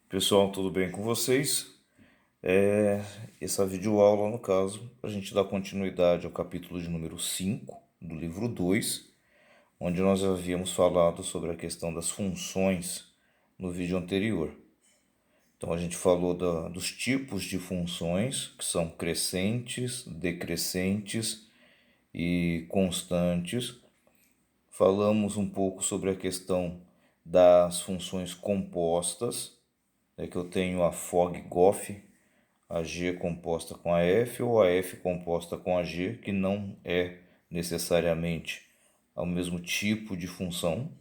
Pessoal, tudo bem com vocês? Essa videoaula, no caso, a gente dá continuidade ao capítulo de número 5 do livro 2, onde nós havíamos falado sobre a questão das funções no vídeo anterior. Então a gente falou dos tipos de funções, que são crescentes, decrescentes e constantes. Falamos um pouco sobre a questão das funções compostas, que eu tenho a FOG-GOF, a G composta com a F ou a F composta com a G, que não é necessariamente o mesmo tipo de função,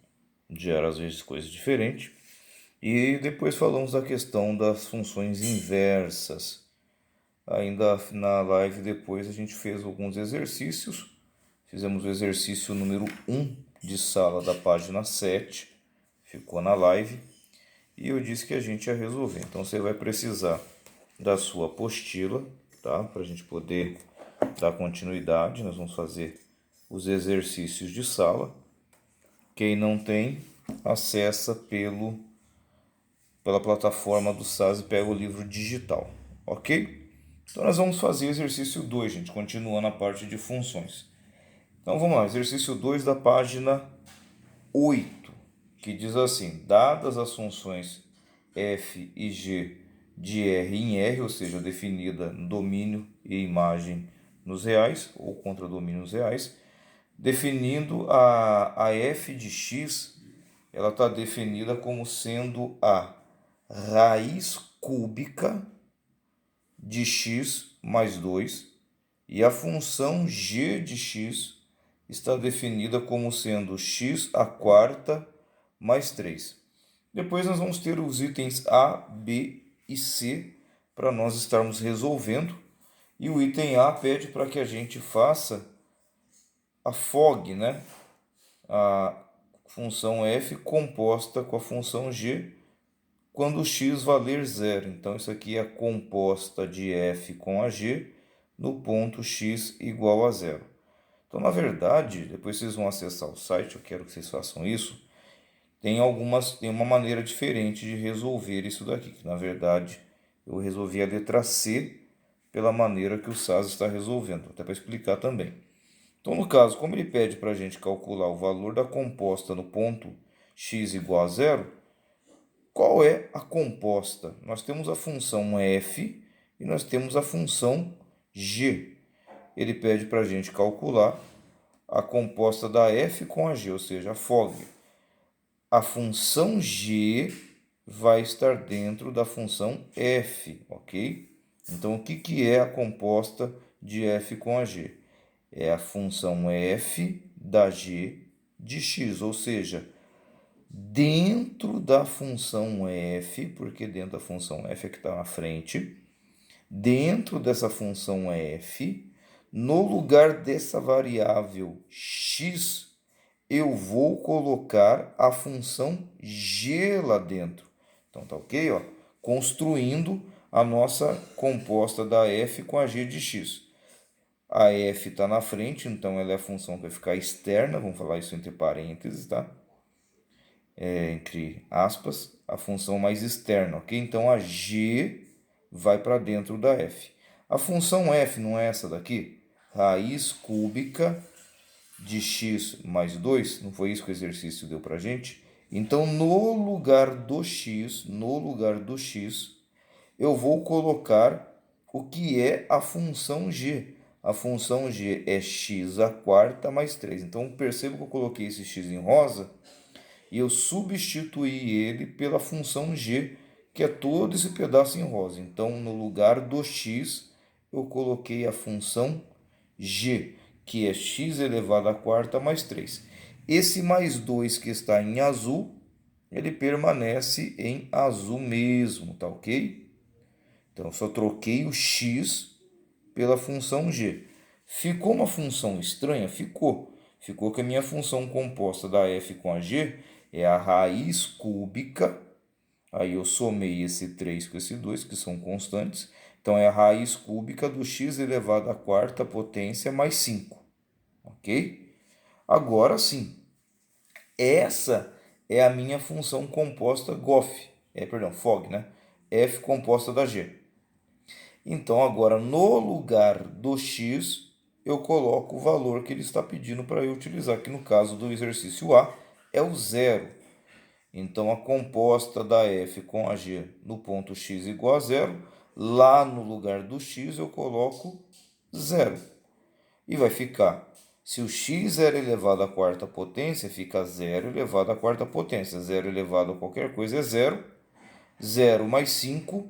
gera às vezes coisas diferentes. E depois falamos da questão das funções inversas. Ainda na live depois a gente fez alguns exercícios. Fizemos o exercício número 1 de sala da página 7, ficou na live. E eu disse que a gente ia resolver. Então você vai precisar da sua apostila, tá? Para a gente poder dar continuidade. Nós vamos fazer os exercícios de sala. Quem não tem, acessa pela plataforma do SAS e pega o livro digital, ok? Então nós vamos fazer exercício 2, gente, continua na parte de funções. Então vamos lá, exercício 2 da página 8, que diz assim: dadas as funções f e g de R em R, ou seja, definida no domínio e imagem nos reais, ou contra domínios reais, definindo a f de x, ela está definida como sendo a raiz cúbica de x mais 2, e a função g de x está definida como sendo x à quarta mais 3. Depois nós vamos ter os itens A, B e C para nós estarmos resolvendo. E o item A pede para que a gente faça a FOG, né? A função f composta com a função g quando x valer zero. Então isso aqui é a composta de f com a g no ponto x igual a zero. Então, na verdade, depois vocês vão acessar o site, eu quero que vocês façam isso. Tem uma maneira diferente de resolver isso daqui, que na verdade eu resolvi a letra C pela maneira que o SAS está resolvendo, até para explicar também. Então, no caso, como ele pede para a gente calcular o valor da composta no ponto x igual a zero, qual é a composta? Nós temos a função f e nós temos a função g. Ele pede para a gente calcular a composta da f com a g, ou seja, a FOG. A função g vai estar dentro da função f, ok? Então, o que é a composta de f com a g? É a função f da g de x, ou seja, dentro da função f, porque dentro da função f é que está na frente, dentro dessa função f, no lugar dessa variável x, eu vou colocar a função g lá dentro. Então tá ok? Ó, construindo a nossa composta da f com a g de x. A f está na frente, então ela é a função que vai ficar externa, vamos falar isso entre parênteses, tá? Entre aspas, a função mais externa, ok? Então a g vai para dentro da f. A função f não é essa daqui? Raiz cúbica de x mais 2, não foi isso que o exercício deu para gente? Então, no lugar do x, eu vou colocar o que é a função g. A função g é x à quarta mais 3. Então, perceba que eu coloquei esse x em rosa e eu substituí ele pela função g, que é todo esse pedaço em rosa. Então, no lugar do x, eu coloquei a função g, que é x elevado à quarta mais 3. Esse mais 2 que está em azul, ele permanece em azul mesmo, tá ok? Então, eu só troquei o x pela função g. Ficou uma função estranha? Ficou. Ficou que a minha função composta da f com a g é a raiz cúbica. Aí eu somei esse 3 com esse 2, que são constantes. Então, é a raiz cúbica do x elevado à quarta potência mais 5. Ok? Agora sim, essa é a minha função composta GOF. Fog, né? F composta da G. Então, agora, no lugar do x, eu coloco o valor que ele está pedindo para eu utilizar, que no caso do exercício A é o zero. Então, a composta da f com a g no ponto x igual a zero, lá no lugar do x eu coloco zero. E vai ficar, se o x era elevado à quarta potência, fica 0 elevado à quarta potência. 0 elevado a qualquer coisa é zero. 0 mais 5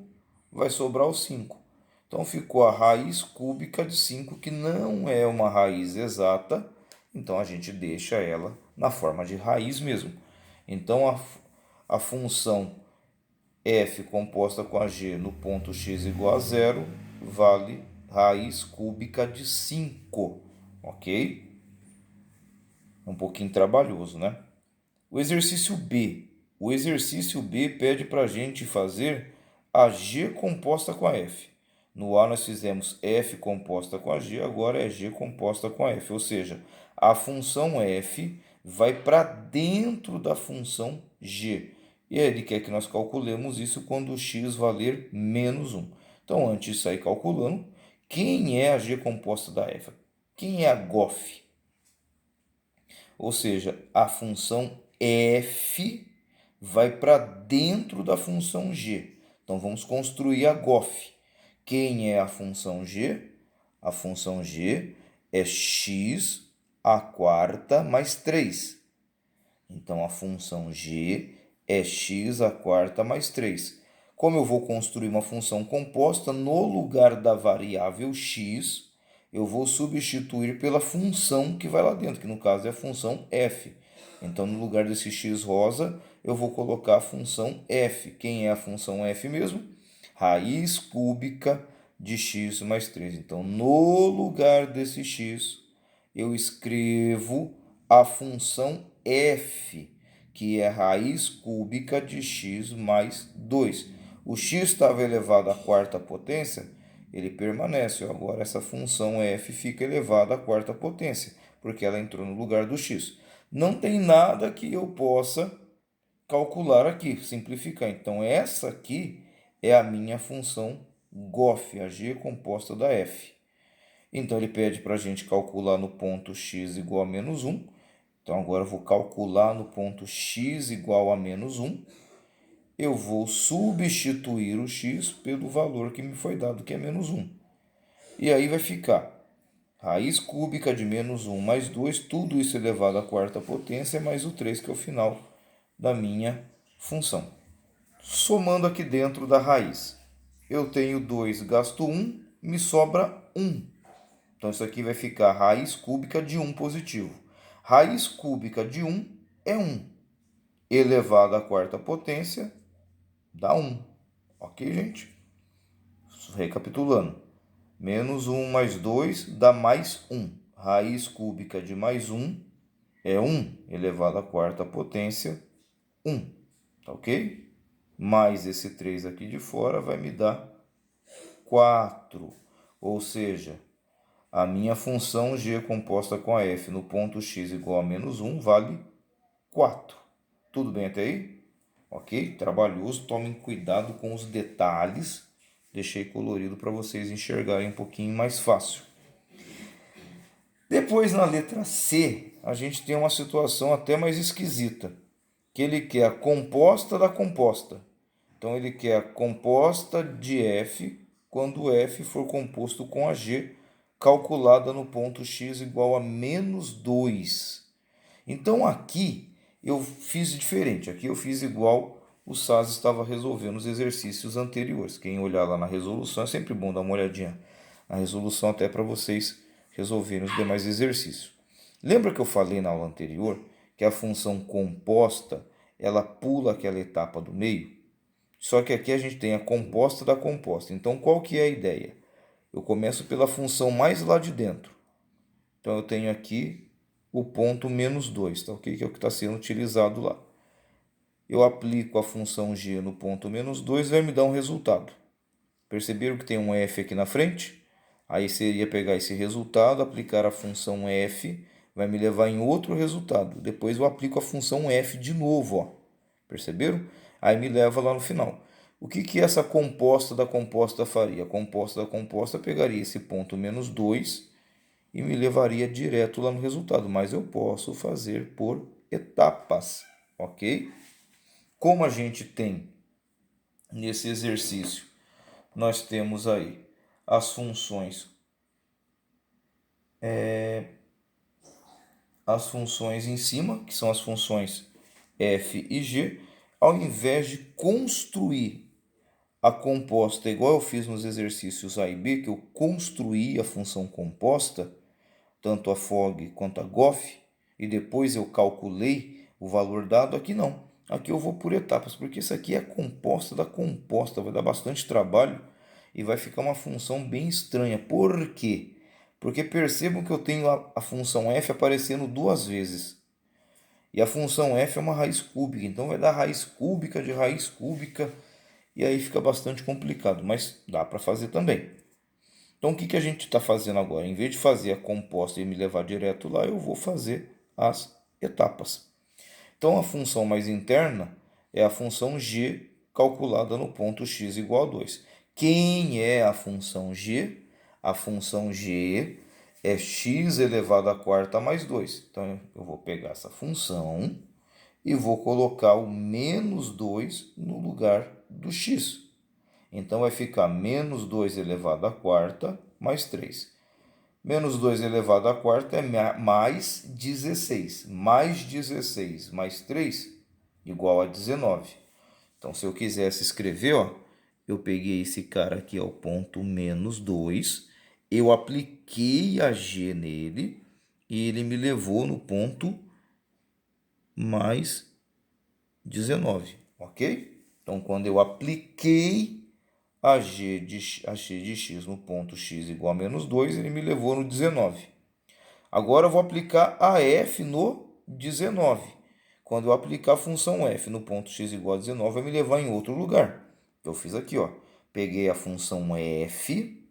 vai sobrar o 5. Então, ficou a raiz cúbica de 5, que não é uma raiz exata. Então, a gente deixa ela na forma de raiz mesmo. Então, a função f composta com a g no ponto x igual a zero vale raiz cúbica de 5. Ok? Um pouquinho trabalhoso, né? O exercício B. O exercício B pede para a gente fazer a g composta com a f. No A nós fizemos f composta com a g, agora é g composta com a f. Ou seja, a função f vai para dentro da função g. E ele quer que nós calculemos isso quando o x valer menos 1. Então, antes de sair calculando, quem é a g composta da f? Quem é a GOF? Ou seja, a função f vai para dentro da função g. Então, vamos construir a GOF. Quem é a função g? A função g é x à quarta mais 3. Então, a função g é x à quarta mais 3. Como eu vou construir uma função composta, no lugar da variável x, eu vou substituir pela função que vai lá dentro, que no caso é a função f. Então, no lugar desse x rosa, eu vou colocar a função f. Quem é a função f mesmo? Raiz cúbica de x mais 3. Então, no lugar desse x, eu escrevo a função f, que é raiz cúbica de x mais 2. O x estava elevado à quarta potência, ele permanece. Agora, essa função f fica elevada à quarta potência, porque ela entrou no lugar do x. Não tem nada que eu possa calcular aqui, simplificar. Então, essa aqui é a minha função GOF, a g composta da f. Então, ele pede para a gente calcular no ponto x igual a menos 1. Então, agora eu vou calcular no ponto x igual a menos 1. Eu vou substituir o x pelo valor que me foi dado, que é menos 1. E aí vai ficar raiz cúbica de menos 1 mais 2, tudo isso elevado à quarta potência, mais o 3, que é o final da minha função. Somando aqui dentro da raiz, eu tenho 2, gasto 1, me sobra 1. Então, isso aqui vai ficar raiz cúbica de 1 positivo. Raiz cúbica de 1 é 1. Elevado à quarta potência dá 1. Ok, gente? Recapitulando. Menos 1 mais 2 dá mais 1. Raiz cúbica de mais 1 é 1. Elevado à quarta potência, 1. Tá ok? Mais esse 3 aqui de fora vai me dar 4. Ou seja, a minha função g composta com a f no ponto x igual a menos 1 vale 4. Tudo bem até aí? Ok? Trabalhoso, tomem cuidado com os detalhes. Deixei colorido para vocês enxergarem um pouquinho mais fácil. Depois, na letra C, a gente tem uma situação até mais esquisita, que ele quer a composta da composta. Então, ele quer a composta de f quando f for composto com a g, calculada no ponto x igual a menos 2. Então, aqui eu fiz diferente. Aqui eu fiz igual o SAS estava resolvendo os exercícios anteriores. Quem olhar lá na resolução, é sempre bom dar uma olhadinha na resolução até para vocês resolverem os demais exercícios. Lembra que eu falei na aula anterior que a função composta, ela pula aquela etapa do meio? Só que aqui a gente tem a composta da composta. Então, qual que é a ideia? Eu começo pela função mais lá de dentro. Então, eu tenho aqui o ponto menos 2, tá ok? Que é o que está sendo utilizado lá. Eu aplico a função g no ponto menos 2 e vai me dar um resultado. Perceberam que tem um f aqui na frente? Aí seria pegar esse resultado, aplicar a função f, vai me levar em outro resultado. Depois eu aplico a função f de novo, ó, Perceberam? Aí me leva lá no final. O que essa composta da composta faria? A composta da composta pegaria esse ponto menos 2 e me levaria direto lá no resultado, mas eu posso fazer por etapas, ok? Como a gente tem nesse exercício, nós temos aí as funções em cima, que são as funções f e g, ao invés de construir a composta igual eu fiz nos exercícios A e B, que eu construí a função composta, tanto a FOG quanto a GOF, e depois eu calculei o valor dado, aqui não. Aqui eu vou por etapas, porque isso aqui é a composta da composta, vai dar bastante trabalho e vai ficar uma função bem estranha. Por quê? Porque percebam que eu tenho a função f aparecendo duas vezes. E a função f é uma raiz cúbica, então vai dar raiz cúbica de raiz cúbica, e aí fica bastante complicado, mas dá para fazer também. Então o que a gente está fazendo agora? Em vez de fazer a composta e me levar direto lá, eu vou fazer as etapas. Então a função mais interna é a função g calculada no ponto x igual a 2. Quem é a função g? A função g é x elevado à quarta mais 2. Então eu vou pegar essa função e vou colocar o menos 2 no lugar do x. Então vai ficar menos 2 elevado à quarta mais 3. Menos 2 elevado à quarta é mais 16. Mais 16 mais 3 igual a 19. Então, se eu quisesse escrever, ó, eu peguei esse cara aqui, ó, o ponto menos 2. Eu apliquei a g nele e ele me levou no ponto mais 19, ok? Então, quando eu apliquei a g de x no ponto x igual a menos 2, ele me levou no 19. Agora eu vou aplicar a f no 19. Quando eu aplicar a função f no ponto x igual a 19, vai me levar em outro lugar. Eu fiz aqui, ó. Peguei a função f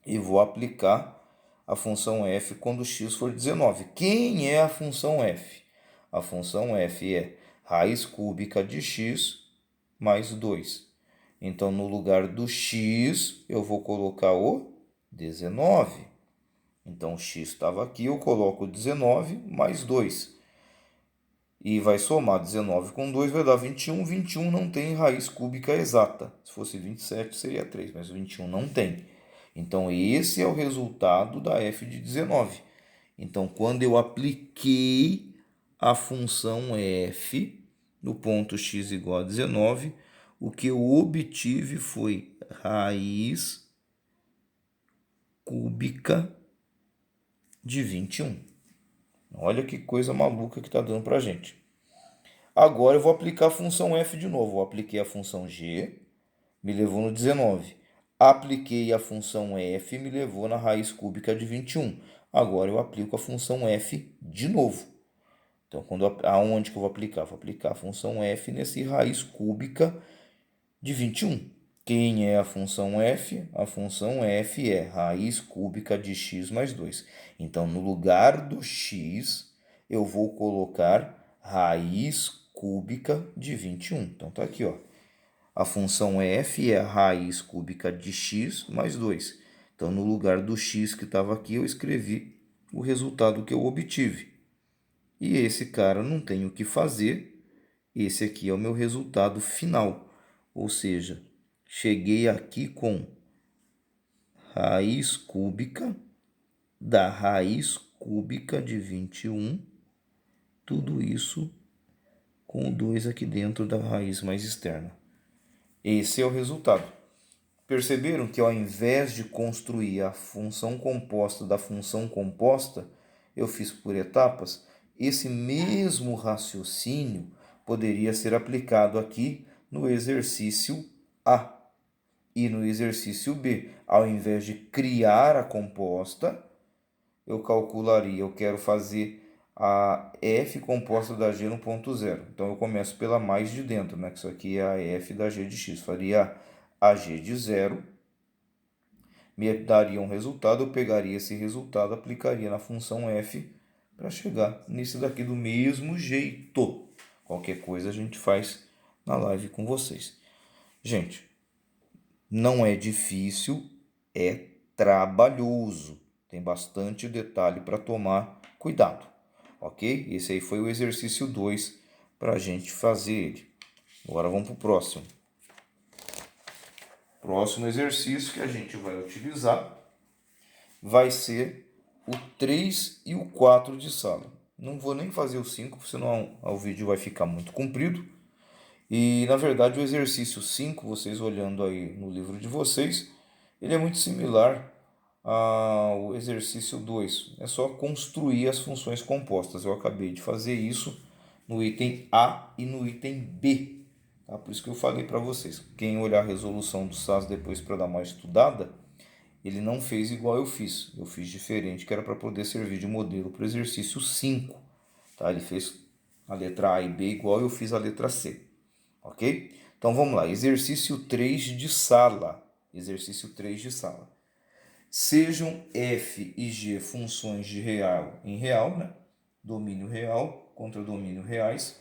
e vou aplicar a função f quando x for 19. Quem é a função f? A função f é raiz cúbica de x mais 2. Então, no lugar do x, eu vou colocar o 19. Então, o x estava aqui, eu coloco 19 mais 2. E vai somar 19 com 2, vai dar 21. 21 não tem raiz cúbica exata. Se fosse 27, seria 3, mas 21 não tem. Então, esse é o resultado da f de 19. Então, quando eu apliquei a função f no ponto x igual a 19, o que eu obtive foi raiz cúbica de 21. Olha que coisa maluca que está dando para a gente. Agora eu vou aplicar a função f de novo. Eu apliquei a função g, me levou no 19. Apliquei a função f, me levou na raiz cúbica de 21. Agora eu aplico a função f de novo. Então, aonde que eu vou aplicar? Vou aplicar a função f nesse raiz cúbica de 21. Quem é a função f? A função f é raiz cúbica de x mais 2. Então, no lugar do x, eu vou colocar raiz cúbica de 21. Então, tá aqui, ó. A função f é a raiz cúbica de x mais 2. Então, no lugar do x que estava aqui, eu escrevi o resultado que eu obtive. E esse cara não tem o que fazer. Esse aqui é o meu resultado final. Ou seja, cheguei aqui com raiz cúbica da raiz cúbica de 21. Tudo isso com o 2 aqui dentro da raiz mais externa. Esse é o resultado. Perceberam que ao invés de construir a função composta da função composta, eu fiz por etapas? Esse mesmo raciocínio poderia ser aplicado aqui no exercício A e no exercício B. Ao invés de criar a composta, eu calcularia, eu quero fazer a f composta da g no ponto zero. Então, eu começo pela mais de dentro, né? Que isso aqui é a f da g de x. Faria a g de zero, me daria um resultado, eu pegaria esse resultado, aplicaria na função f para chegar nisso daqui do mesmo jeito. Qualquer coisa a gente faz na live com vocês. Gente, não é difícil, é trabalhoso. Tem bastante detalhe para tomar cuidado, ok? Esse aí foi o exercício 2 para a gente fazer ele. Agora vamos para o próximo. Próximo exercício que a gente vai utilizar vai ser o 3 e o 4 de sala. Não vou nem fazer o 5, senão o vídeo vai ficar muito comprido. E, na verdade, o exercício 5, vocês olhando aí no livro de vocês, ele é muito similar ao exercício 2. É só construir as funções compostas. Eu acabei de fazer isso no item A e no item B. Tá? Por isso que eu falei para vocês. Quem olhar a resolução do SAS depois para dar uma estudada, ele não fez igual eu fiz. Eu fiz diferente, que era para poder servir de modelo para o exercício 5. Tá? Ele fez a letra A e B igual eu fiz a letra C. Ok? Então vamos lá. Exercício 3 de sala. Exercício 3 de sala. Sejam f e g funções de real em real, né? Domínio real contra domínio reais,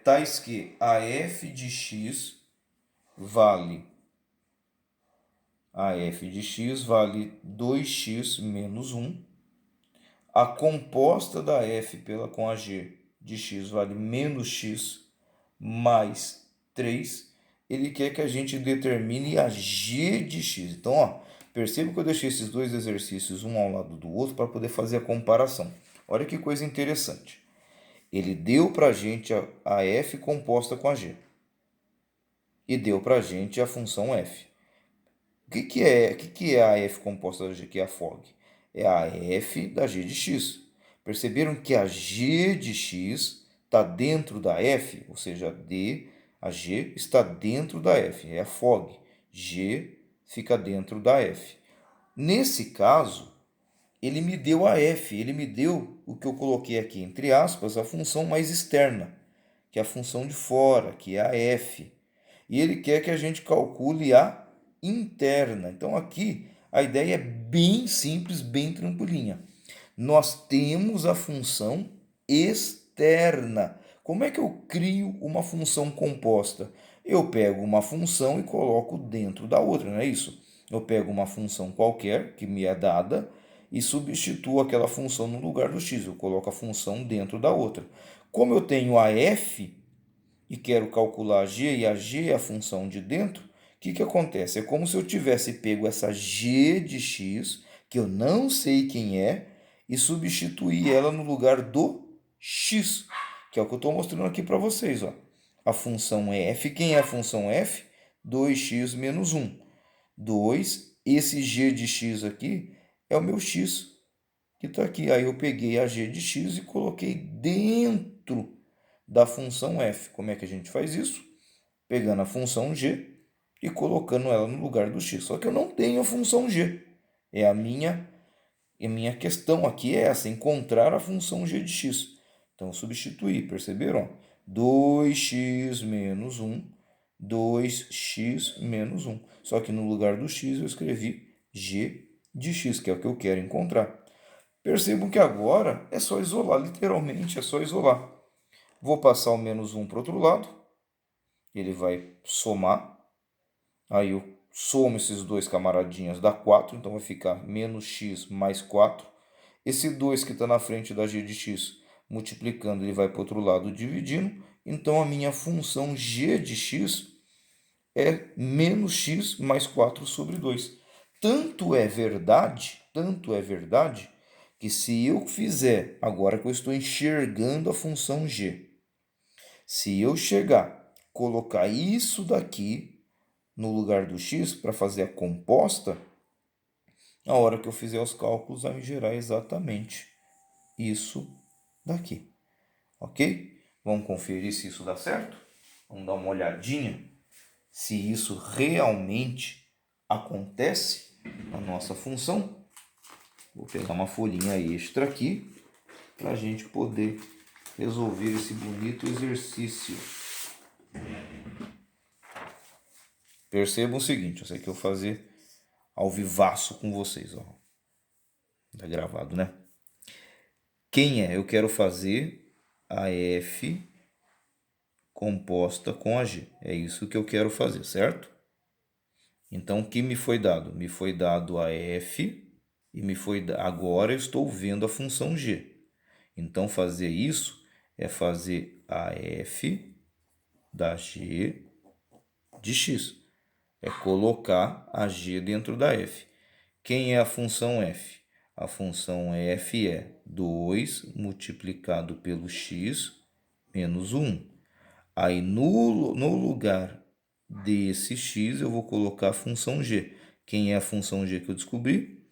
tais que a f de x vale 2x menos 1, a composta da f com a g de x vale menos x mais 3, ele quer que a gente determine a g de x. Então, ó, perceba que eu deixei esses dois exercícios um ao lado do outro para poder fazer a comparação. Olha que coisa interessante. Ele deu para a gente a f composta com a g. E deu para a gente a função f. O que é a f composta da g, que é a FOG? É a f da g de x. Perceberam que a g de x está dentro da f? Ou seja, a g está dentro da f. É a FOG. G fica dentro da f. Nesse caso, ele me deu a f. Ele me deu o que eu coloquei aqui, entre aspas, a função mais externa, que é a função de fora, que é a f. E ele quer que a gente calcule a interna. Então aqui a ideia é bem simples, bem tranquilinha. Nós temos a função externa. Como é que eu crio uma função composta? Eu pego uma função e coloco dentro da outra, não é isso? Eu pego uma função qualquer que me é dada e substituo aquela função no lugar do x. Eu coloco a função dentro da outra. Como eu tenho a f e quero calcular a g, e a g é a função de dentro, o que acontece? É como se eu tivesse pego essa g de x, que eu não sei quem é, e substituir ela no lugar do x, que é o que eu estou mostrando aqui para vocês. Ó. A função f, quem é a função f? 2x menos 1. 2, esse g de x aqui é o meu x, que está aqui. Aí eu peguei a g de x e coloquei dentro da função f. Como é que a gente faz isso? Pegando a função g e colocando ela no lugar do x. Só que eu não tenho a função g. É a minha questão aqui é essa, encontrar a função g de x. Então, substituir, perceberam? 2x menos 1, 2x menos 1. Só que no lugar do x eu escrevi g de x, que é o que eu quero encontrar. Percebam que agora é só isolar, literalmente é só isolar. Vou passar o menos 1 para o outro lado. Ele vai somar. Aí eu somo esses dois camaradinhas, dá 4. Então vai ficar menos x mais 4. Esse 2 que está na frente da g de x, multiplicando, ele vai para o outro lado dividindo. Então a minha função g de x é menos x mais 4 sobre 2. Tanto é verdade, que se eu fizer, agora que eu estou enxergando a função g, se eu chegar, colocar isso daqui no lugar do x para fazer a composta, na hora que eu fizer os cálculos vai me gerar exatamente isso daqui. Ok? Vamos conferir se isso dá certo? Vamos dar uma olhadinha se isso realmente acontece na nossa função. Vou pegar uma folhinha extra aqui para a gente poder resolver esse bonito exercício. Percebam o seguinte, eu sei que eu vou fazer ao vivaço com vocês. Ó. Tá gravado, né? Quem é? Eu quero fazer a f composta com a g. É isso que eu quero fazer, certo? Então, o que me foi dado? Me foi dado a f e agora eu estou vendo a função g. Então, fazer isso é fazer a f da g de x. É colocar a g dentro da f. Quem é a função f? A função f é 2 multiplicado pelo x menos 1. Aí, no lugar desse x, eu vou colocar a função g. Quem é a função g que eu descobri?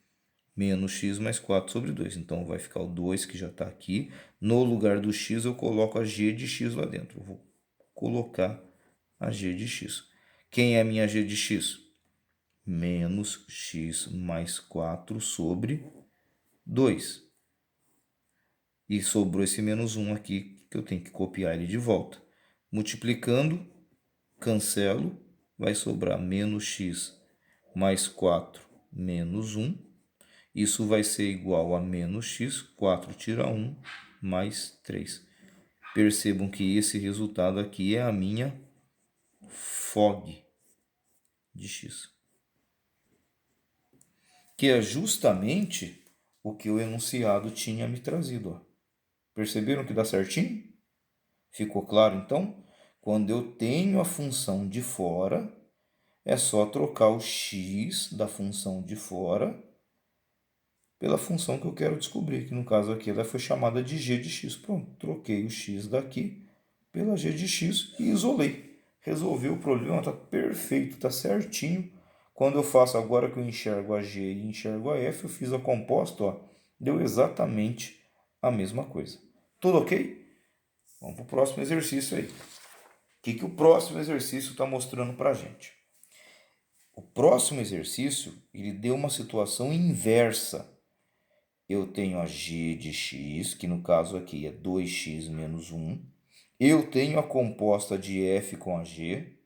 Menos x mais 4 sobre 2. Então, vai ficar o 2 que já está aqui. No lugar do x, eu coloco a g de x lá dentro. Eu vou colocar a g de x. Quem é a minha g de x? Menos x mais 4 sobre 2. E sobrou esse menos 1 aqui, que eu tenho que copiar ele de volta. Multiplicando, cancelo, vai sobrar menos x mais 4 menos 1. Isso vai ser igual a menos x, 4 tira 1, mais 3. Percebam que esse resultado aqui é a minha FOG de x. Que é justamente o que o enunciado tinha me trazido. Ó. Perceberam que dá certinho? Ficou claro, então? Quando eu tenho a função de fora, é só trocar o x da função de fora pela função que eu quero descobrir, que no caso aqui ela foi chamada de g de x. Pronto, troquei o x daqui pela g de x e isolei. Resolvi o problema, está perfeito, está certinho. Quando eu faço agora que eu enxergo a g e enxergo a f, eu fiz a composta, ó, deu exatamente a mesma coisa. Tudo ok? Vamos para o próximo exercício aí. O que o próximo exercício está mostrando para a gente? O próximo exercício, ele deu uma situação inversa. Eu tenho a g de x, que no caso aqui é 2x menos 1. Eu tenho a composta de f com a g,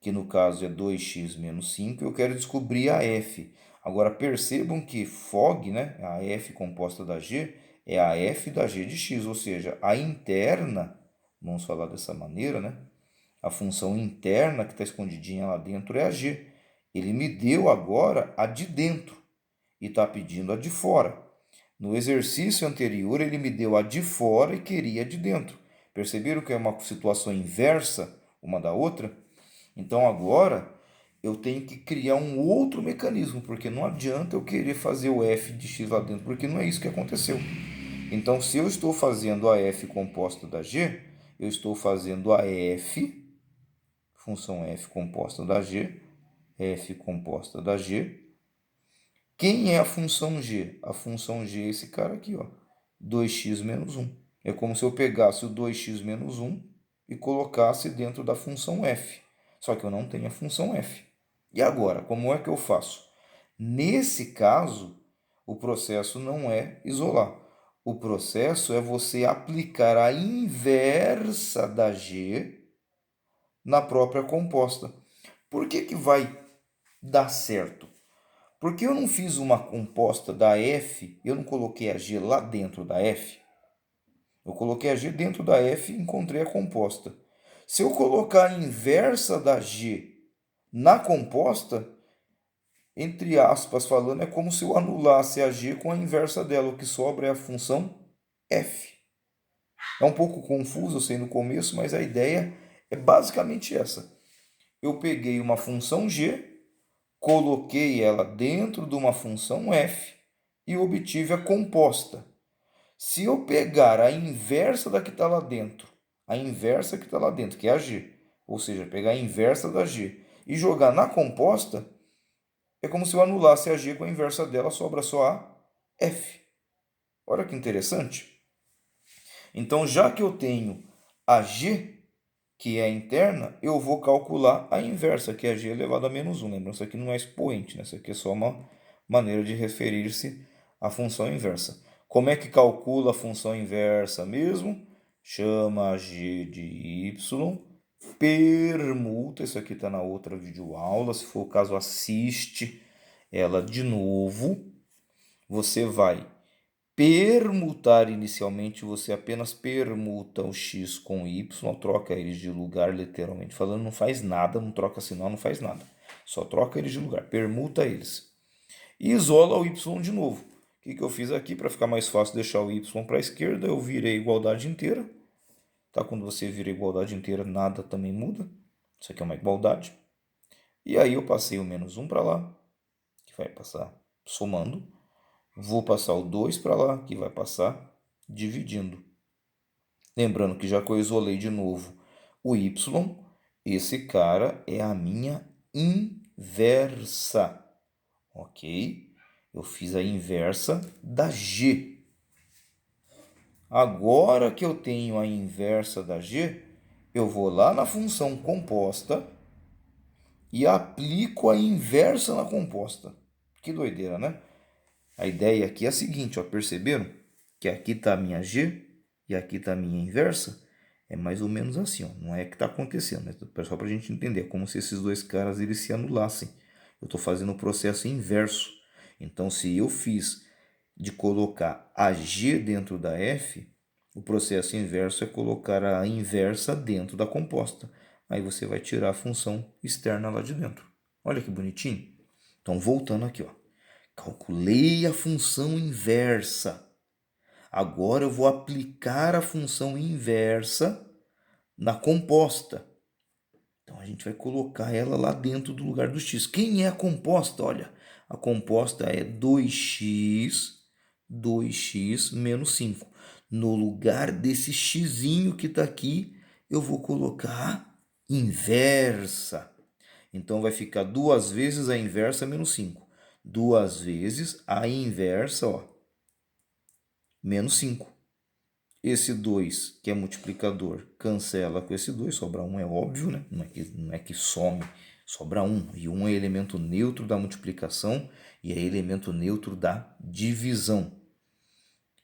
que no caso é 2x menos 5. Eu quero descobrir a f. Agora percebam que FOG, né, a f composta da g, é a f da g de x, ou seja, a interna, vamos falar dessa maneira, né? A função interna que está escondidinha lá dentro é a g. Ele me deu agora a de dentro e está pedindo a de fora. No exercício anterior, ele me deu a de fora e queria a de dentro. Perceberam que é uma situação inversa uma da outra? Então agora eu tenho que criar um outro mecanismo, porque não adianta eu querer fazer o f de x lá dentro, porque não é isso que aconteceu. Então, se eu estou fazendo a f composta da g, eu estou fazendo a f, função f composta da g, f composta da g. Quem é a função g? A função g é esse cara aqui, ó, 2x menos 1. É como se eu pegasse o 2x menos 1 e colocasse dentro da função f. Só que eu não tenho a função f. E agora, como é que eu faço? Nesse caso, o processo não é isolar. O processo é você aplicar a inversa da g na própria composta. Por que vai dar certo? Porque eu não fiz uma composta da f, eu não coloquei a g lá dentro da f. Eu coloquei a g dentro da f e encontrei a composta. Se eu colocar a inversa da g na composta, entre aspas falando, é como se eu anulasse a g com a inversa dela. O que sobra é a função f. É um pouco confuso, eu sei, no começo, mas a ideia é basicamente essa. Eu peguei uma função g, coloquei ela dentro de uma função f e obtive a composta. Se eu pegar a inversa da que está lá dentro, a inversa que está lá dentro, que é a g, ou seja, pegar a inversa da g e jogar na composta, é como se eu anulasse a g com a inversa dela, sobra só a f. Olha que interessante. Então, já que eu tenho a g, que é a interna, eu vou calcular a inversa, que é g elevado a menos 1. Lembrando, isso aqui não é expoente, né? Isso aqui é só uma maneira de referir-se à função inversa. Como é que calcula a função inversa mesmo? Chama a g de y, permuta, isso aqui está na outra videoaula, se for o caso, assiste ela de novo. Você vai permutar inicialmente, você apenas permuta o x com o y, troca eles de lugar, literalmente falando, não faz nada, não troca sinal, não faz nada. Só troca eles de lugar, permuta eles. E isola o y de novo. O que eu fiz aqui para ficar mais fácil deixar o y para a esquerda? Eu virei igualdade inteira. Tá? Quando você vira igualdade inteira, nada também muda. Isso aqui é uma igualdade. E aí eu passei o menos 1 para lá, que vai passar somando. Vou passar o 2 para lá, que vai passar dividindo. Lembrando que já que eu isolei de novo o y, esse cara é a minha inversa. Ok? Eu fiz a inversa da g. Agora que eu tenho a inversa da g, eu vou lá na função composta e aplico a inversa na composta. Que doideira, né? A ideia aqui é a seguinte, ó, perceberam? Que aqui está a minha g e aqui está a minha inversa. É mais ou menos assim, ó. Não é que está acontecendo, é só para a gente entender. É como se esses dois caras eles se anulassem. Eu estou fazendo o processo inverso. Então, se eu fiz de colocar a g dentro da f, o processo inverso é colocar a inversa dentro da composta. Aí você vai tirar a função externa lá de dentro. Olha que bonitinho. Então, voltando aqui, ó. Calculei a função inversa. Agora eu vou aplicar a função inversa na composta. Então a gente vai colocar ela lá dentro do lugar do x. Quem é a composta? Olha, a composta é 2x menos 5. No lugar desse xzinho que está aqui, eu vou colocar inversa. Então vai ficar 2 vezes a inversa menos 5. 2 vezes a inversa, ó, menos 5. Esse 2, que é multiplicador, cancela com esse 2, sobra 1, é óbvio, né? Não é que some, sobra 1. E 1 é elemento neutro da multiplicação e é elemento neutro da divisão.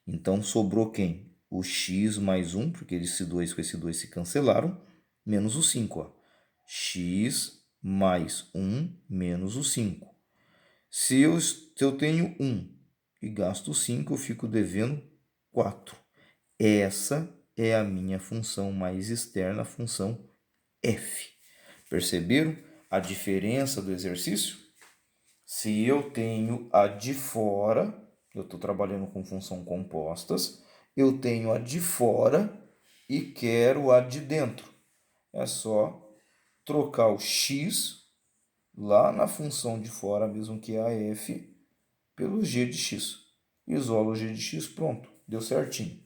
Então sobrou quem? O x mais 1, porque esse 2 com esse 2 se cancelaram, menos o 5. Ó. X mais 1 menos o 5. Se eu tenho 1 e gasto 5, eu fico devendo 4. Essa é a minha função mais externa, a função f. Perceberam a diferença do exercício? Se eu tenho a de fora, eu estou trabalhando com função compostas, eu tenho a de fora e quero a de dentro. É só trocar o x lá na função de fora, mesmo que é a f, pelo g de x. Isolo o g de x, pronto, deu certinho.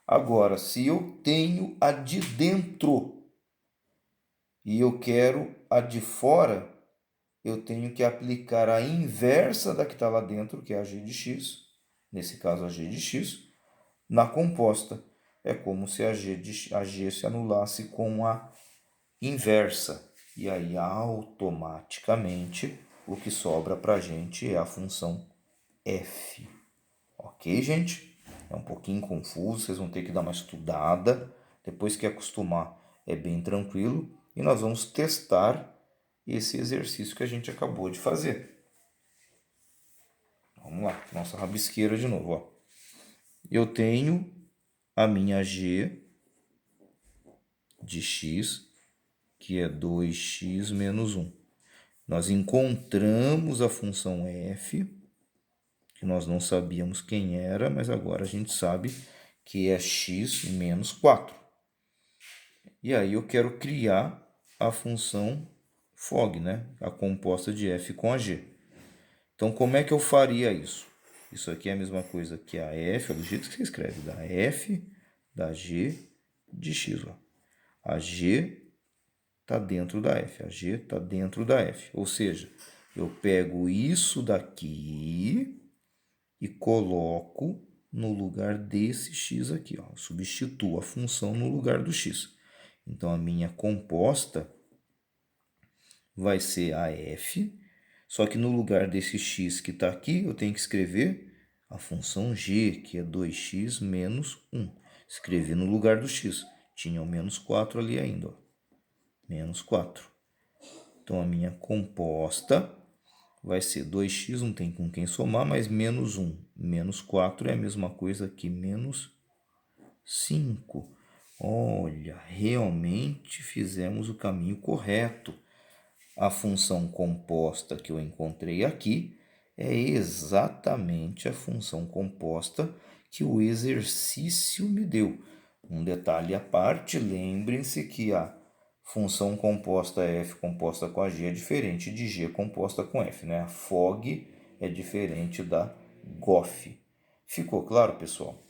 Agora, se eu tenho a de dentro e eu quero a de fora, eu tenho que aplicar a inversa da que está lá dentro, que é a g de x, nesse caso a g de x, na composta. É como se a g se anulasse com a inversa. E aí, automaticamente, o que sobra para a gente é a função f. Ok, gente? É um pouquinho confuso, vocês vão ter que dar uma estudada. Depois que acostumar, é bem tranquilo. E nós vamos testar esse exercício que a gente acabou de fazer. Vamos lá, nossa rabisqueira de novo. Ó. Eu tenho a minha g de x, que é 2x menos 1. Nós encontramos a função f, que nós não sabíamos quem era, mas agora a gente sabe que é x menos 4. E aí eu quero criar a função fog, né? A composta de f com a g. Então, como é que eu faria isso? Isso aqui é a mesma coisa que a f, do jeito que você escreve, da f da g de x. Ó. A g está dentro da f, a g está dentro da f. Ou seja, eu pego isso daqui e coloco no lugar desse x aqui. Ó. Substituo a função no lugar do x. Então, a minha composta vai ser a f, só que no lugar desse x que está aqui, eu tenho que escrever a função g, que é 2x menos 1. Escrevi no lugar do x. Tinha o menos 4 ali ainda. Ó. Menos 4. Então, a minha composta vai ser 2x, não tem com quem somar, mas menos 1. Menos 4 é a mesma coisa que menos 5. Olha, realmente fizemos o caminho correto. A função composta que eu encontrei aqui é exatamente a função composta que o exercício me deu. Um detalhe à parte, lembrem-se que a função composta f composta com a g é diferente de g composta com f, né? A FOG é diferente da GOF. Ficou claro, pessoal?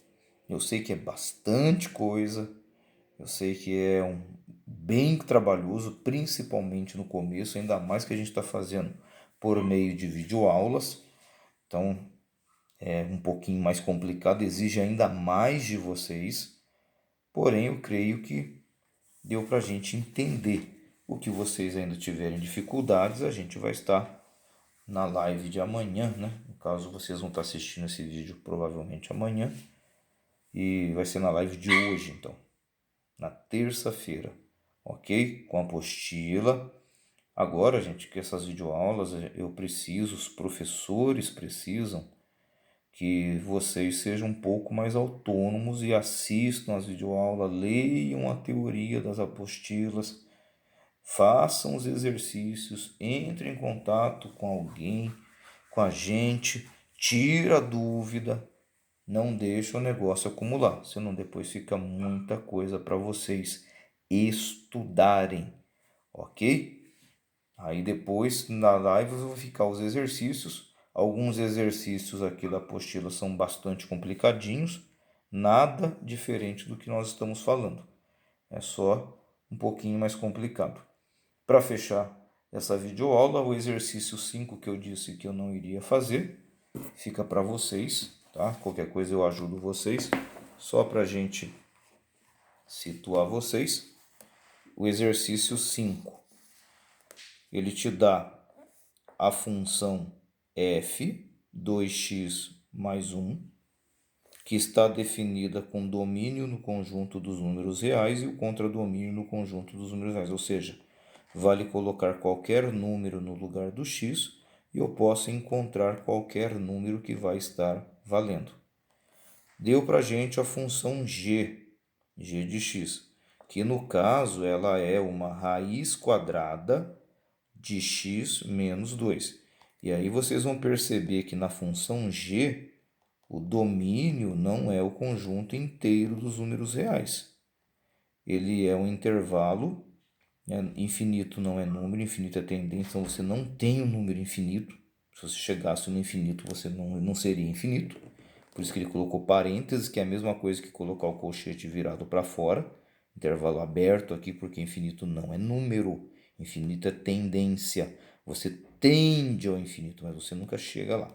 Eu sei que é bastante coisa, eu sei que é bem trabalhoso, principalmente no começo, ainda mais que a gente está fazendo por meio de videoaulas. Então, é um pouquinho mais complicado, exige ainda mais de vocês. Porém, eu creio que deu para a gente entender. O que vocês ainda tiverem dificuldades, a gente vai estar na live de amanhã, né? No caso, vocês vão estar assistindo esse vídeo provavelmente amanhã. E vai ser na live de hoje, então. Na terça-feira, ok? Com a apostila. Agora, gente, que essas videoaulas eu preciso, os professores precisam que vocês sejam um pouco mais autônomos e assistam as videoaulas, leiam a teoria das apostilas, façam os exercícios, entrem em contato com alguém, com a gente, tira a dúvida, não deixa o negócio acumular, senão depois fica muita coisa para vocês estudarem, ok? Aí depois na live eu vou ficar os exercícios. Alguns exercícios aqui da apostila são bastante complicadinhos, nada diferente do que nós estamos falando. É só um pouquinho mais complicado. Para fechar essa videoaula, o exercício 5 que eu disse que eu não iria fazer, fica para vocês, tá? Qualquer coisa eu ajudo vocês, só para a gente situar vocês. O exercício 5, ele te dá a função f, 2x mais 1, que está definida com domínio no conjunto dos números reais e o contradomínio no conjunto dos números reais. Ou seja, vale colocar qualquer número no lugar do x e eu posso encontrar qualquer número que vai estar valendo. Deu para a gente a função g de x, que no caso ela é uma raiz quadrada de x menos 2. E aí vocês vão perceber que na função g, o domínio não é o conjunto inteiro dos números reais. Ele é um intervalo, né? Infinito não é número, infinito é tendência, então você não tem um número infinito. Se você chegasse no infinito, você não seria infinito. Por isso que ele colocou parênteses, que é a mesma coisa que colocar o colchete virado para fora. Intervalo aberto aqui, porque infinito não é número. Infinito é tendência. Você tende ao infinito, mas você nunca chega lá.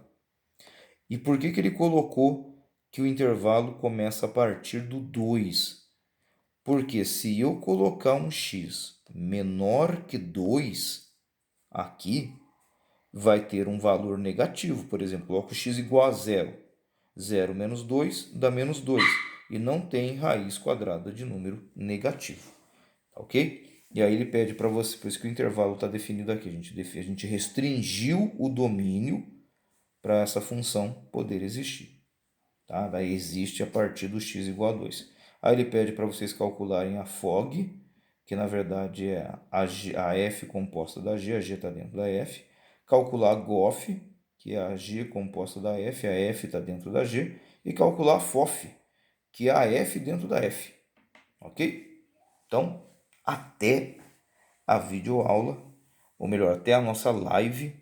E por que ele colocou que o intervalo começa a partir do 2? Porque se eu colocar um x menor que 2 aqui, vai ter um valor negativo. Por exemplo, coloco x igual a 0. 0 menos 2 dá menos 2. E não tem raiz quadrada de número negativo. Ok? E aí ele pede para você, por isso que o intervalo está definido aqui. A gente restringiu o domínio para essa função poder existir. Tá? Daí existe a partir do x igual a 2. Aí ele pede para vocês calcularem a FOG, que na verdade é a f composta da g, a g está dentro da f. Calcular a GOF, que é a g composta da f, a f está dentro da g. E calcular a FOF, que é a f dentro da f. Ok? Então, até a videoaula, ou melhor, até a nossa live.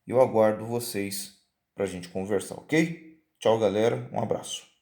Eu aguardo vocês para a gente conversar, ok? Tchau, galera. Um abraço.